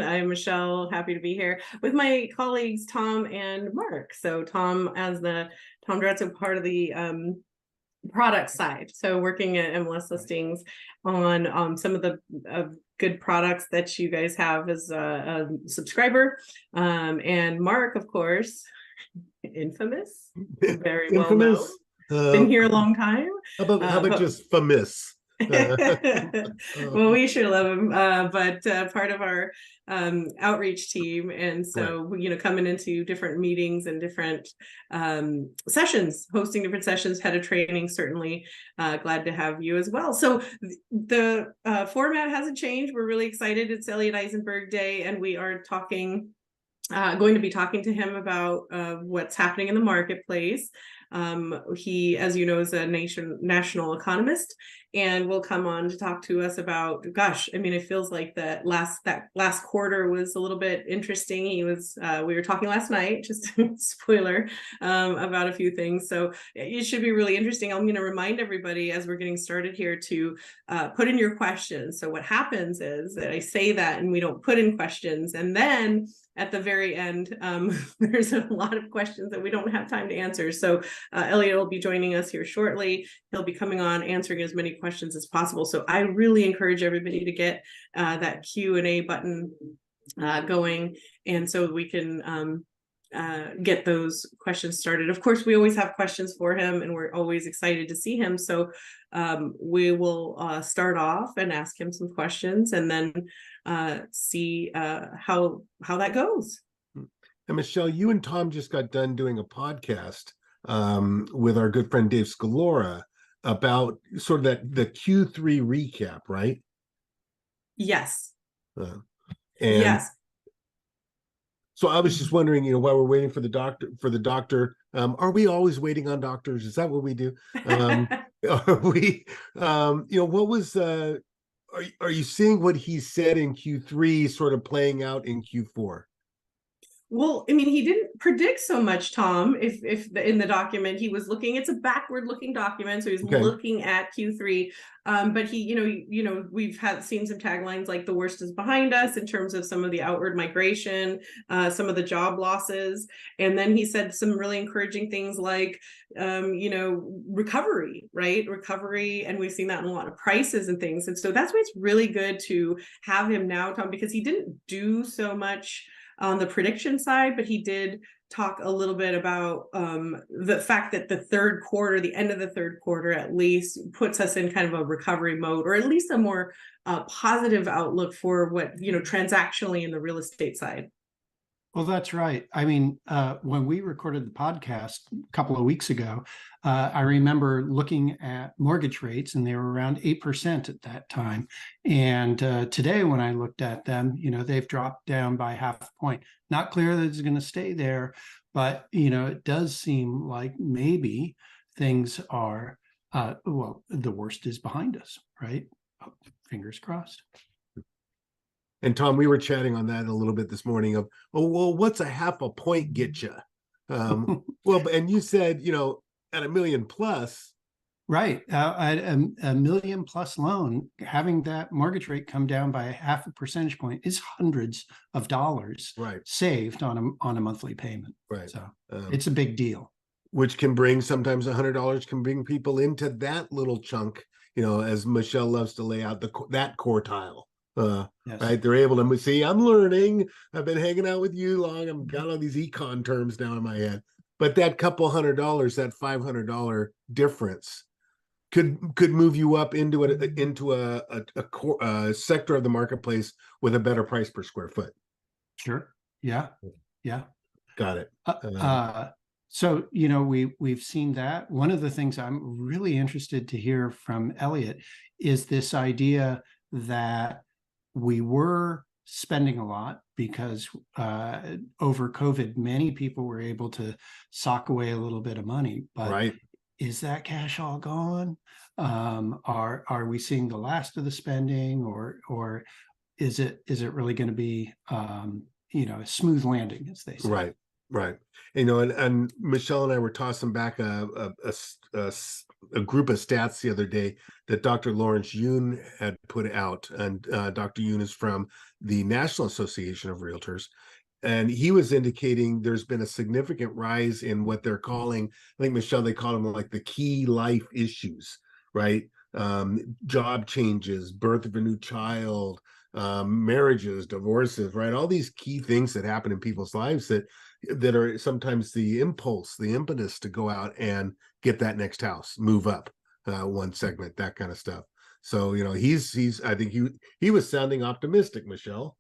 I'm Michelle, happy to be here with my colleagues, Tom and Mark. So Tom Duretto, part of the product side. So working at MLS Listings on some of the good products that you guys have as a subscriber. And Mark, of course, infamous, very well known. Been here a long time. How about just famous? Well, we sure love him, but part of our outreach team, and so right. Coming into different meetings and different sessions, hosting different sessions, head of training, certainly glad to have you as well. So the format hasn't changed. We're really excited. It's Elliot Eisenberg Day, and we are going to be talking to him about what's happening in the marketplace. He, as you know, is a national economist, and will come on to talk to us about, gosh, I mean, it feels like that last quarter was a little bit interesting. We were talking last night, just spoiler, about a few things. So it should be really interesting. I'm going to remind everybody as we're getting started here to put in your questions. So what happens is that I say that and we don't put in questions, and then at the very end, there's a lot of questions that we don't have time to answer. So Elliot will be joining us here shortly. He'll be coming on answering as many questions as possible. So I really encourage everybody to get that Q&A button going, and so we can get those questions started. Of course, we always have questions for him, and we're always excited to see him. So we will start off and ask him some questions, and then see how that goes. And Michelle, you and Tom just got done doing a podcast with our good friend Dave Scalora about sort of the Q3 recap, right? Yes. And yes. So I was just wondering, while we're waiting for the doctor, are we always waiting on doctors? Is that what we do? Are we, what was, are you seeing what he said in Q3 sort of playing out in Q4? Well, I mean, he didn't predict so much, Tom. If in the document he was looking, it's a backward-looking document, so he's looking at Q3. But he, we've seen some taglines like "the worst is behind us" in terms of some of the outward migration, some of the job losses, and then he said some really encouraging things like, recovery, right? Recovery, and we've seen that in a lot of prices and things. And so that's why it's really good to have him now, Tom, because he didn't do so much on the prediction side, but he did talk a little bit about the fact that the end of the third quarter at least puts us in kind of a recovery mode, or at least a more positive outlook for what, transactionally in the real estate side. Well, that's right. I mean, when we recorded the podcast a couple of weeks ago, I remember looking at mortgage rates, and they were around 8% at that time. And today, when I looked at them, they've dropped down by half a point. Not clear that it's going to stay there, but, it does seem like maybe things are, the worst is behind us, right? Oh, fingers crossed. And Tom, we were chatting on that a little bit this morning of, what's a half a point get you? And you said, at $1 million plus. Right. At a $1 million plus loan, having that mortgage rate come down by half a percentage point is hundreds of dollars saved on a monthly payment. Right. So it's a big deal. Which can bring, sometimes $100 can bring people into that little chunk, as Michelle loves to lay out that quartile. Yes. Right, they're able to see. I'm learning. I've been hanging out with you long. I've got all these econ terms now in my head. But that couple $100, that $500 difference, could move you up into a sector of the marketplace with a better price per square foot. Sure. Yeah. Got it. So we've seen that. One of the things I'm really interested to hear from Elliot is this idea that we were spending a lot because over COVID, many people were able to sock away a little bit of money. But is that cash all gone? Are we seeing the last of the spending, or is it really going to be a smooth landing, as they say? Right. And Michelle and I were tossing back a a group of stats the other day that Dr. Lawrence Yun had put out, and Dr. Yun is from the National Association of Realtors, and he was indicating there's been a significant rise in what they're calling, I think, Michelle, they call them like the key life issues, right? Job changes, birth of a new child, marriages, divorces, right? All these key things that happen in people's lives that are sometimes the impulse, the impetus to go out and get that next house, move up one segment, that kind of stuff. So, you know, he's I think he was sounding optimistic, Michelle.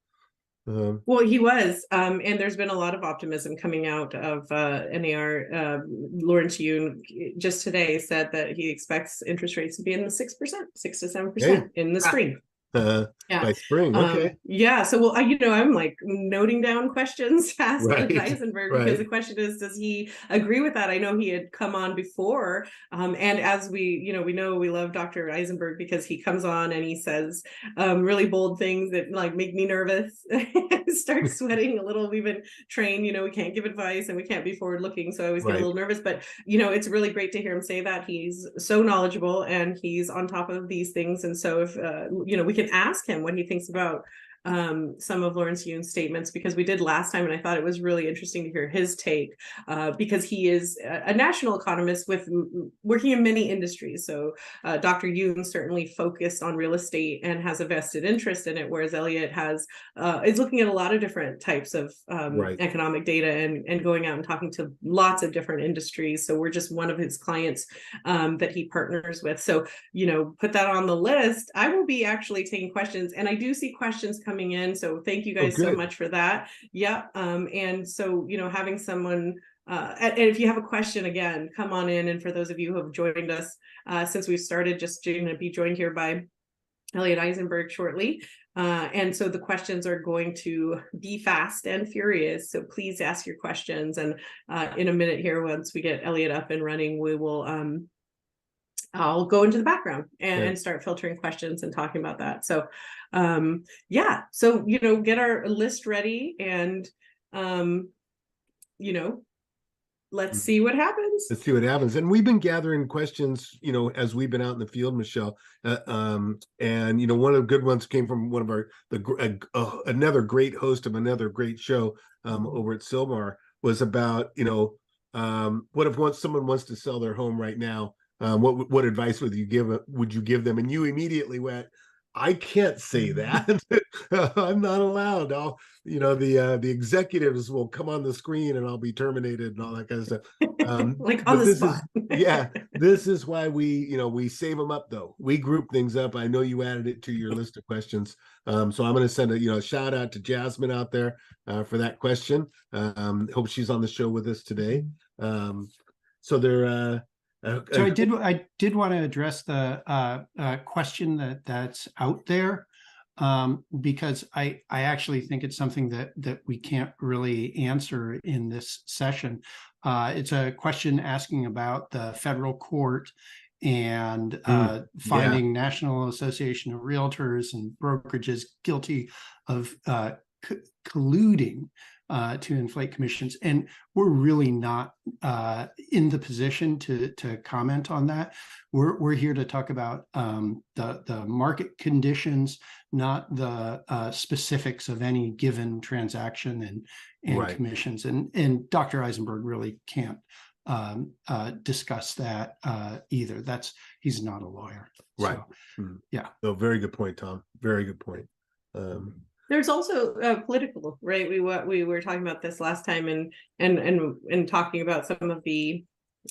Well, he was, and there's been a lot of optimism coming out of NAR. Lawrence Yun just today said that he expects interest rates to be in the 6%, 6 to 7% in the spring. By spring, okay. Yeah, so well, I'm like noting down questions to ask Elliot Eisenberg, because the question is, does he agree with that? I know he had come on before, and as we know we love Dr. Eisenberg because he comes on and he says really bold things that like make me nervous. Start sweating a little. We've been trained, we can't give advice and we can't be forward looking, so I always get a little nervous, but it's really great to hear him say that. He's so knowledgeable and he's on top of these things, and so if we can ask him what he thinks about some of Lawrence Yun's statements, because we did last time, and I thought it was really interesting to hear his take, because he is a national economist with working in many industries. So Dr. Yun certainly focused on real estate and has a vested interest in it, whereas Elliot is looking at a lot of different types of economic data and going out and talking to lots of different industries. So we're just one of his clients that he partners with. So put that on the list. I will be actually taking questions, and I do see questions coming in, so thank you guys so much for that. And so having someone and if you have a question, again, come on in. And for those of you who have joined us since we've started, just going to be joined here by Elliot Eisenberg shortly, and so the questions are going to be fast and furious, so please ask your questions. And in a minute here, once we get Elliot up and running, we will I'll go into the background and start filtering questions and talking about that. So so get our list ready, and let's see what happens. Let's see what happens. And we've been gathering questions, as we've been out in the field, Michelle. And one of the good ones came from one of another great host of another great show over at Silmar, was about what if someone wants to sell their home right now? What advice would you give them? And you immediately went, I can't say that. I'm not allowed. The executives will come on the screen and I'll be terminated and all that kind of stuff. Like on the spot. This is why we save them up, though. We group things up. I know you added it to your list of questions. So I'm going to send a shout out to Jasmine out there for that question. Hope she's on the show with us today. So they're So I did want to address the question that's out there, because I actually think it's something that we can't really answer in this session. It's a question asking about the federal court and finding National Association of Realtors and brokerages guilty of colluding to inflate commissions, and we're really not in the position to comment on that. We're here to talk about the market conditions, not the specifics of any given transaction and commissions. And Dr. Eisenberg really can't discuss that either. He's not a lawyer. Right. So, So very good point, Tom. Very good point. There's also political, right? We were talking about this last time, and talking about some of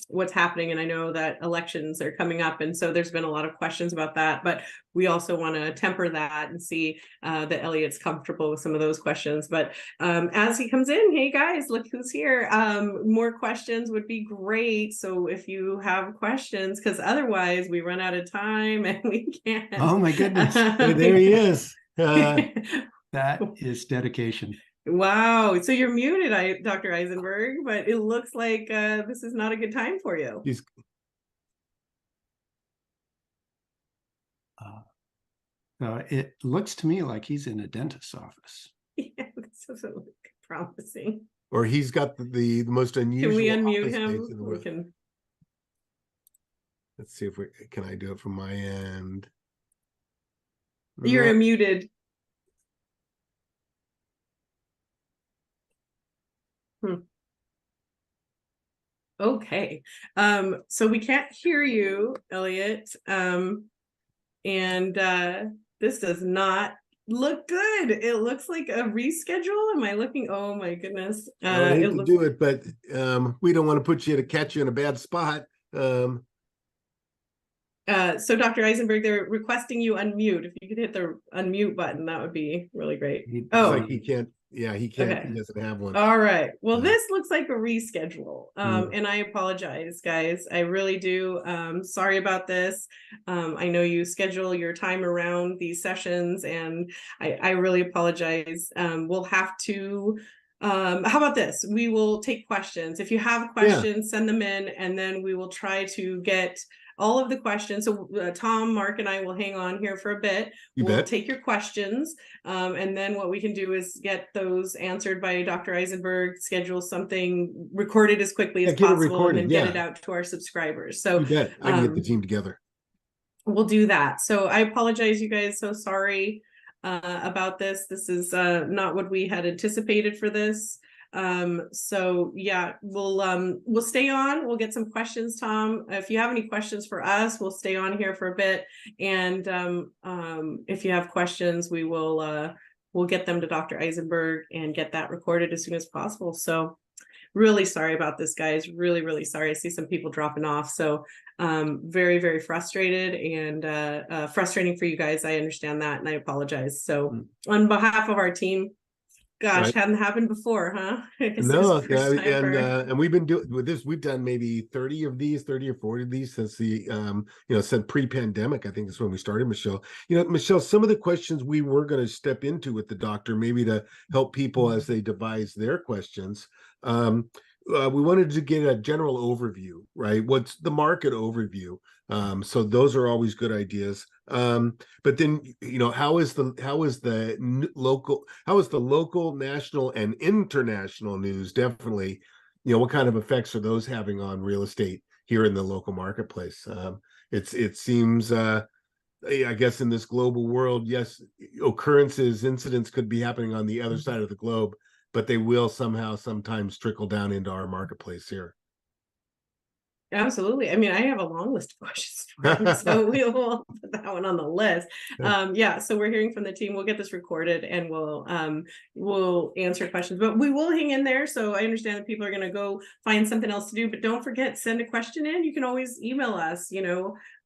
what's happening. And I know that elections are coming up, and so there's been a lot of questions about that. But we also want to temper that and see that Elliot's comfortable with some of those questions. But as he comes in, hey guys, look who's here. More questions would be great. So if you have questions, because otherwise we run out of time and we can't. Oh my goodness! Hey, there he is. That is dedication. Wow. So you're muted, Dr. Eisenberg, but it looks like this is not a good time for you. It looks to me like he's in a dentist's office. Yeah, this doesn't look promising. Or he's got the most unusual. Can we unmute him? We can. Let's see if can I do it from my end? You're muted. Okay. So we can't hear you, Elliot. And this does not look good. It looks like a reschedule. Am I looking? Oh my goodness. I would hate to do it, but we don't want to put you to catch you in a bad spot. So Dr. Eisenberg, they're requesting you unmute. If you could hit the unmute button, that would be really great. Like he can't. Yeah, he can't. Okay. He doesn't have one. All right. Well, this looks like a reschedule. And I apologize, guys. I really do. Sorry about this. I know you schedule your time around these sessions, and I really apologize. We'll have to. How about this? We will take questions. If you have questions, send them in, and then we will try to get all of the questions. So Tom, Mark, and I will hang on here for a bit. We'll take your questions. And then what we can do is get those answered by Dr. Eisenberg, schedule something recorded as quickly as possible, and then get it out to our subscribers. So I can get the team together. We'll do that. So I apologize, you guys. So sorry about this. This is not what we had anticipated for this. So yeah, we'll stay on. We'll get some questions, Tom. If you have any questions for us, we'll stay on here for a bit. And if you have questions, we'll get them to Dr. Eisenberg and get that recorded as soon as possible. So really sorry about this, guys. Really, really sorry. I see some people dropping off. So very, very frustrated, and frustrating for you guys. I understand that, and I apologize. So on behalf of our team, gosh, hadn't happened before, huh? No, and we've been doing with this. We've done maybe 30 or 40 of these since the since pre-pandemic. I think that's when we started, Michelle. Michelle, some of the questions we were going to step into with the doctor, maybe to help people as they devise their questions. We wanted to get a general overview, right? What's the market overview? So those are always good ideas. But then, how is the local, national, and international news? Definitely, what kind of effects are those having on real estate here in the local marketplace? It seems, I guess, in this global world, yes, incidents could be happening on the other side of the globe, but they will sometimes trickle down into our marketplace here. Absolutely. I mean, I have a long list of questions for him, so we will put that one on the list. Yeah, so we're hearing from the team. We'll get this recorded, and we'll answer questions, but we will hang in there. So I understand that people are going to go find something else to do, but don't forget, send a question in. You can always email us,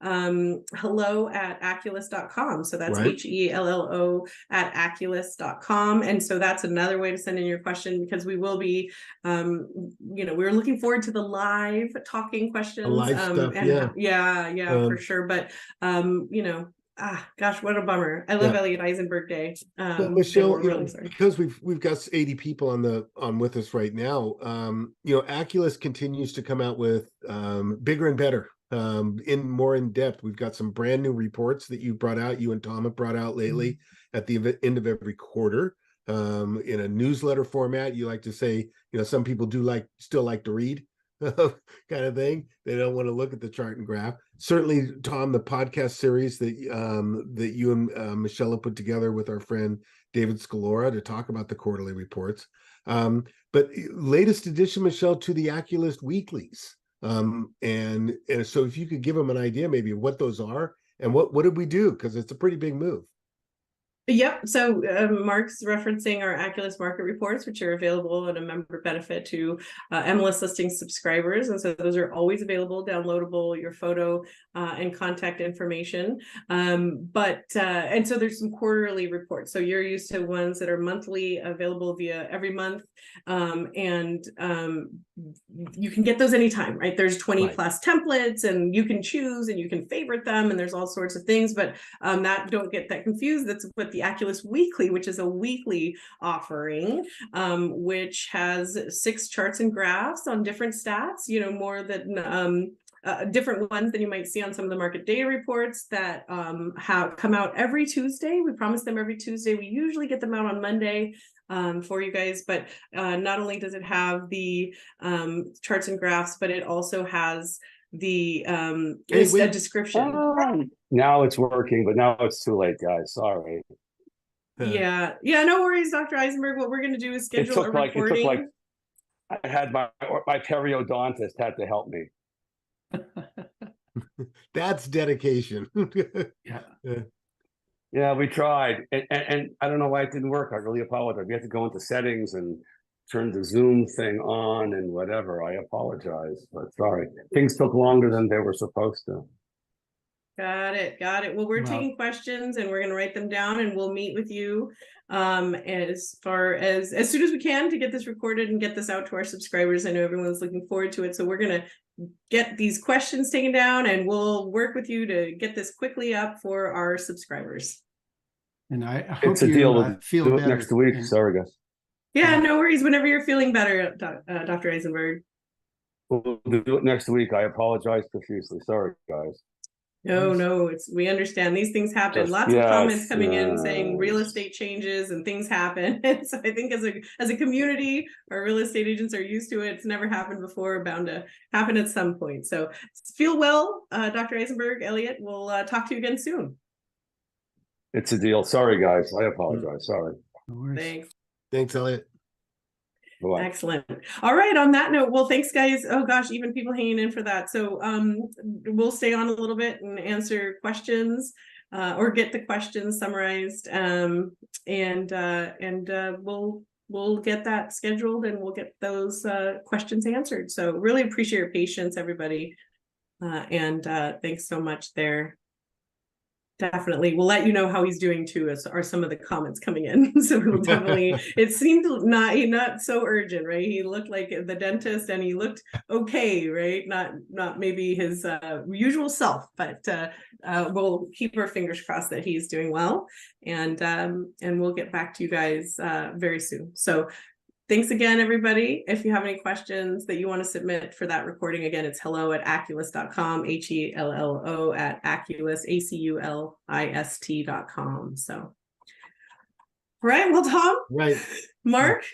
hello@aculus.com. So that's HELLO @aculus.com. And so that's another way to send in your question, because we will be, we're looking forward to the live talking questions. Live stuff, for sure. But gosh, what a bummer. I love Elliot Eisenberg Day. Michelle, really because we've got 80 people on with us right now. Aculus continues to come out with bigger and better, more in depth. We've got some brand new reports that you and Tom have brought out lately at the end of every quarter, in a newsletter format. You like to say, some people still like to read, kind of thing. They don't want to look at the chart and graph. Certainly, Tom, the podcast series that you and Michelle have put together with our friend David Scalora to talk about the quarterly reports. But latest addition, Michelle, to the Aculist weeklies. And so if you could give them an idea maybe of what those are and what did we do, because it's a pretty big move. Yep. So Mark's referencing our Aculus market reports, which are available at a member benefit to MLS listing subscribers. And so those are always available, downloadable, your photo and contact information. And so there's some quarterly reports. So you're used to ones that are monthly, available via every month. And you can get those anytime, right? There's 20 plus templates, and you can choose and you can favorite them, and there's all sorts of things, but don't get that confused. That's what the Aculus Weekly, which is a weekly offering, which has 6 charts and graphs on different stats, more than different ones than you might see on some of the market data reports that have come out every Tuesday. We promise them every Tuesday. We usually get them out on Monday for you guys, but not only does it have the charts and graphs, but it also has the Hey, a description. Now it's working, but now it's too late, guys. Sorry. Yeah, no worries, Dr. Eisenberg. What we're going to do is schedule a recording. I had my periodontist had to help me. That's dedication. Yeah, we tried, and I don't know why it didn't work. I really apologize. We had to go into settings and turn the Zoom thing on and whatever. I apologize, but sorry, things took longer than they were supposed to. Got it. Well, we're taking questions and we're going to write them down, and we'll meet with you as soon as we can to get this recorded and get this out to our subscribers. I know everyone's looking forward to it, so we're going to get these questions taken down, and we'll work with you to get this quickly up for our subscribers. And I hope it's a deal. We'll feel do it better next week. Sorry, guys. Yeah, no worries. Whenever you're feeling better, Dr. Eisenberg. We'll do it next week. I apologize profusely. Sorry, guys. No, we understand these things happen. Lots of comments coming in saying real estate changes and things happen. And so I think as a community, our real estate agents are used to it. It's never happened before, bound to happen at some point. So feel well, Dr. Eisenberg, Elliot. We'll talk to you again soon. It's a deal. Sorry, guys. I apologize. Sorry. Thanks, Elliot. Bye-bye. Excellent. All right. On that note, well, thanks, guys. Oh gosh, even people hanging in for that. So we'll stay on a little bit and answer questions or get the questions summarized, and we'll get that scheduled and we'll get those questions answered. So really appreciate your patience, everybody, and thanks so much there. Definitely. We'll let you know how he's doing too, as are some of the comments coming in. So we'll definitely, it seemed not so urgent, right? He looked like the dentist and he looked okay, right? Not maybe his usual self, but we'll keep our fingers crossed that he's doing well, and we'll get back to you guys very soon. So thanks again, everybody. If you have any questions that you want to submit for that recording, again, it's hello@aculist.com, HELLO at Aculist, ACULIST.com. So, all right. Well, Tom, right, Mark,